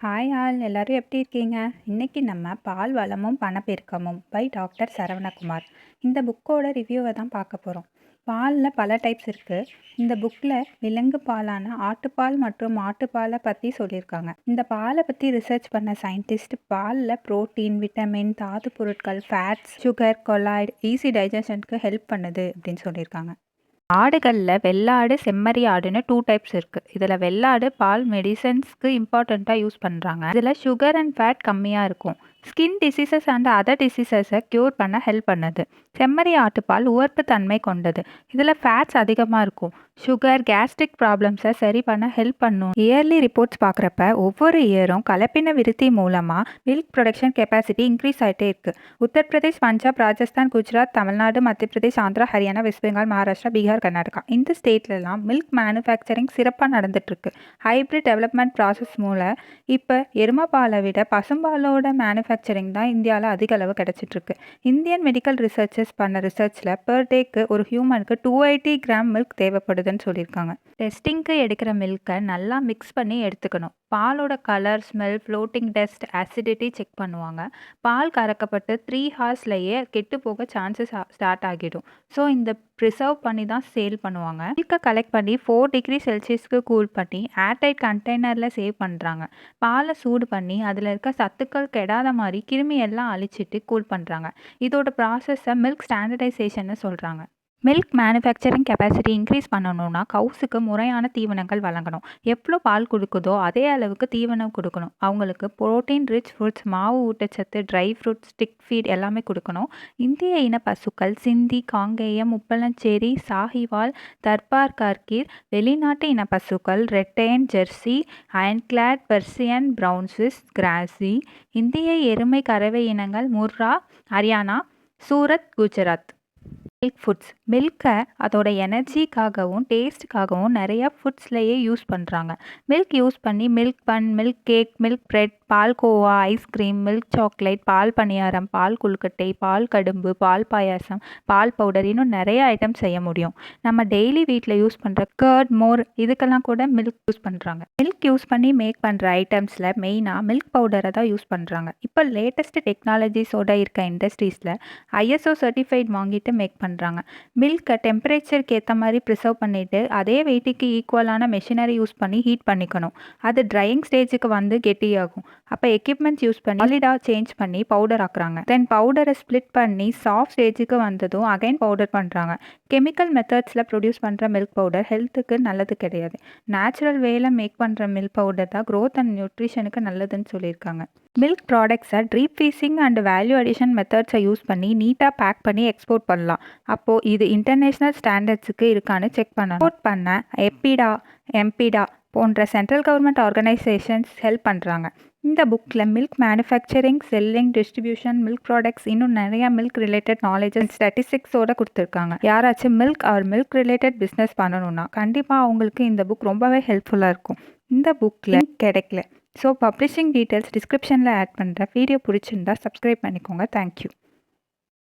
Hi all எல்லாரும் எப்படி இருக்கீங்க? இன்னைக்கு நம்ம பால் வளமும் பணப்பெருக்கமும் பை டாக்டர் சரவணகுமார் இந்த புக்கோட ரிவ்யூவை தான் பார்க்க போகிறோம். பாலில் பல டைப்ஸ் இருக்குது. இந்த புக்கில் விலங்கு பாலான ஆட்டுப்பால் மற்றும் மாட்டுப்பாலை பற்றி சொல்லியிருக்காங்க. இந்த பாலை பற்றி ரிசர்ச் பண்ண சயின்டிஸ்ட் பாலில் புரோட்டீன், விட்டமின், தாது பொருட்கள், ஃபேட்ஸ், சுகர், கொலாய்டு, ஈஸி டைஜஷனுக்கு ஹெல்ப் பண்ணுது அப்படின்னு சொல்லியிருக்காங்க. ஆடுகளில் வெள்ளாடு, செம்மறி ஆடுன்னு 2 டைப்ஸ் இருக்குது. இதில் வெள்ளாடு பால் மெடிசன்ஸ்க்கு இம்பார்ட்டண்ட்டாக யூஸ் பண்ணுறாங்க. இதில் சுகர் அண்ட் ஃபேட் கம்மியாக இருக்கும். ஸ்கின் டிசீசஸ் அண்ட் அதர் டிசீசஸை க்யூர் பண்ண ஹெல்ப் பண்ணுது. செம்மறி ஆட்டுப்பால் உவர்ப்பு தன்மை கொண்டது. இதில் ஃபேட்ஸ் அதிகமாக இருக்கும். சுகர், கேஸ்ட்ரிக் ப்ராப்ளம்ஸை சரி பண்ண ஹெல்ப் பண்ணும். இயர்லி ரிப்போர்ட்ஸ் பார்க்குறப்ப ஒவ்வொரு இயரும் கலப்பின விருத்தி மூலமாக மில்க் ப்ரொடக்ஷன் கெப்பாசிட்டி இன்க்ரீஸ் ஆகிட்டே இருக்குது. உத்தரப்பிரதேஷ், பஞ்சாப், ராஜஸ்தான், குஜராத், தமிழ்நாடு, மத்திய பிரதேஷ், ஆந்திரா, ஹரியானா, வெஸ்ட் பெங்கால், மகாராஷ்டிரா, பீகார், கர்நாடகா இந்த ஸ்டேட்லலாம் மில்க் மேனுஃபேக்சரிங் சிறப்பாக நடந்துட்டுருக்கு. ஹைப்ரிட் டெவலப்மெண்ட் ப்ராசஸ் மூலம் இப்போ எருமைப்பாலை விட பசும்பாலோட மேனுஃபேக்சரிங் தான் இந்தியாவில் அதிக அளவு கிடச்சிட்ருக்கு. இந்தியன் மெடிக்கல் ரிசர்ச்சர்ஸ் பண்ண ரிசர்ச்சில் பெர் டேக்கு ஒரு ஹியூமனுக்கு 280 கிராம் மில்க் தேவைப்படுதுன்னு சொல்லியிருக்காங்க. டெஸ்டிங்க்கு எடுக்கிற மில்கை நல்லா மிக்ஸ் பண்ணி எடுத்துக்கணும். பாலோட colour, smell, floating test, acidity check பண்ணுவாங்க. பால் கறக்கப்பட்டு 3 ஹார்ஸ்லேயே கெட்டு போக சான்சஸ் ஸ்டார்ட் ஆகிடும். ஸோ இந்த ப்ரிசர்வ் பண்ணி தான் சேல் பண்ணுவாங்க. மில்கை கலெக்ட் பண்ணி 4 டிகிரி செல்சியஸ்க்கு கூல் பண்ணி ஏர்டைட் கண்டெய்னரில் சேவ் பண்ணுறாங்க. பாலை சூடு பண்ணி அதில் இருக்க சத்துக்கள் கெடாத மாதிரி கிருமி எல்லாம் அழிச்சிட்டு கூல் பண்ணுறாங்க. இதோட ப்ராசஸை மில்க் ஸ்டாண்டர்டைசேஷன்னு சொல்கிறாங்க. மில்க் மேனுஃபேக்சரிங் கெப்பாசிட்டி இன்க்ரீஸ் பண்ணணும்னா கவுஸுக்கு முறையான தீவனங்கள் வழங்கணும். எவ்வளோ பால் கொடுக்குதோ அதே அளவுக்கு தீவனம் கொடுக்கணும். அவங்களுக்கு புரோட்டீன் ரிச் ஃபுட்ஸ், மாவு ஊட்டச்சத்து, ட்ரை ஃப்ரூட்ஸ், ஸ்டிக் ஃபீட் எல்லாமே கொடுக்கணும். இந்திய இன பசுக்கள் சிந்தி, காங்கேயம், உப்பளஞ்சேரி, சாஹிவால், தர்பார் கர்கீர். வெளிநாட்டு இன பசுக்கள் ரெட்டைன், ஜெர்சி, அயன்கிளாட், பெர்சியன், பிரவுன் ஸ்விஸ், கிராசி. இந்திய எருமை கறவை இனங்கள் முர்ரா, ஹரியானா, சூரத், குஜராத். மில்க் ஃபுட்ஸ் மில்கை அதோட எனர்ஜிக்காகவும் டேஸ்ட்டுக்காகவும் நிறையா ஃபுட்ஸ்லேயே யூஸ் பண்ணுறாங்க. மில்க் யூஸ் பண்ணி milk bun, milk cake, milk bread, பால்கோவா, ஐஸ்கிரீம், மில்க் சாக்லேட், பால் பணியாரம், பால் கொழுக்கட்டை, பால் கடும்பு, பால் பாயாசம், பால் பவுடர், இன்னும் நிறைய ஐட்டம் செய்ய முடியும். நம்ம டெய்லி வீட்டில் யூஸ் பண்ணுற கர்ட், மோர் இதுக்கெல்லாம் கூட மில்க் யூஸ் பண்ணுறாங்க. மில்க் யூஸ் பண்ணி மேக் பண்ணுற ஐட்டம்ஸில் மெயினாக மில்க் பவுடரை தான் யூஸ் பண்ணுறாங்க. இப்போ லேட்டஸ்ட் டெக்னாலஜிஸோட இருக்க இண்டஸ்ட்ரீஸில் ISO சர்டிஃபைட் வாங்கிட்டு மேக் பண்ணுறாங்க. மில்கை டெம்பரேச்சருக்கு ஏற்ற மாதிரி ப்ரிசர்வ் பண்ணிவிட்டு அதே வெயிட்டுக்கு ஈக்குவலான மெஷினரி யூஸ் பண்ணி ஹீட் பண்ணிக்கணும். அது ட்ரையிங் ஸ்டேஜுக்கு வந்து கெட்டியாகும். அப்போ எக்யூப்மெண்ட்ஸ் யூஸ் பண்ணி சாலிடாக சேஞ்ச் பண்ணி பவுடர் ஆக்குறாங்க. தென் பவுடரை ஸ்ப்ளிட் பண்ணி சாஃப்ட் ஸ்டேஜுக்கு வந்ததும் அகைன் பவுடர் பண்ணுறாங்க. கெமிக்கல் மெத்தட்ஸில் ப்ரொடியூஸ் பண்ணுற மில்க் பவுடர் ஹெல்த்துக்கு நல்லது கிடையாது. நேச்சுரல் வேல மேக் பண்ணுற மில்க் பவுடர் தான் க்ரோத் அண்ட் நியூட்ரிஷனுக்கு நல்லதுன்னு சொல்லியிருக்காங்க. மில்க் ப்ராடக்ட்ஸை ட்ரீப் ஃபீசிங் அண்ட் வேல்யூ அடிஷன் மெத்தட்ஸை யூஸ் பண்ணி நீட்டாக பேக் பண்ணி எக்ஸ்போர்ட் பண்ணலாம். அப்போது இது இன்டர்நேஷ்னல் ஸ்டாண்டர்ட்ஸுக்கு இருக்கான்னு செக் பண்ணணும். எக்ஸ்போர்ட் பண்ண எம்பிடா போன்ற சென்ட்ரல் கவர்மெண்ட் ஆர்கனைசேஷன்ஸ் ஹெல்ப் பண்ணுறாங்க. இந்த புக்கில் milk manufacturing, selling, distribution, milk products, இன்னும் நிறையா மில்க் ரிலேட்டட் நாலேஜ் அண்ட் ஸ்டாட்டிஸ்டிக்ஸோடு கொடுத்துருக்காங்க. யாராச்சும் மில்க் ரிலேட்டட் பிஸ்னஸ் பண்ணணும்னா கண்டிப்பாக அவங்களுக்கு இந்த புக் ரொம்பவே ஹெல்ப்ஃபுல்லாக இருக்கும். இந்த புக்கில் கிடைக்கல. ஸோ பப்ளிஷிங் டீட்டெயில்ஸ் டிஸ்கிரிப்ஷனில் ஆட் பண்ணுறேன். வீடியோ பிடிச்சிருந்தா சப்ஸ்கிரைப் பண்ணிக்கோங்க. தேங்க்யூ.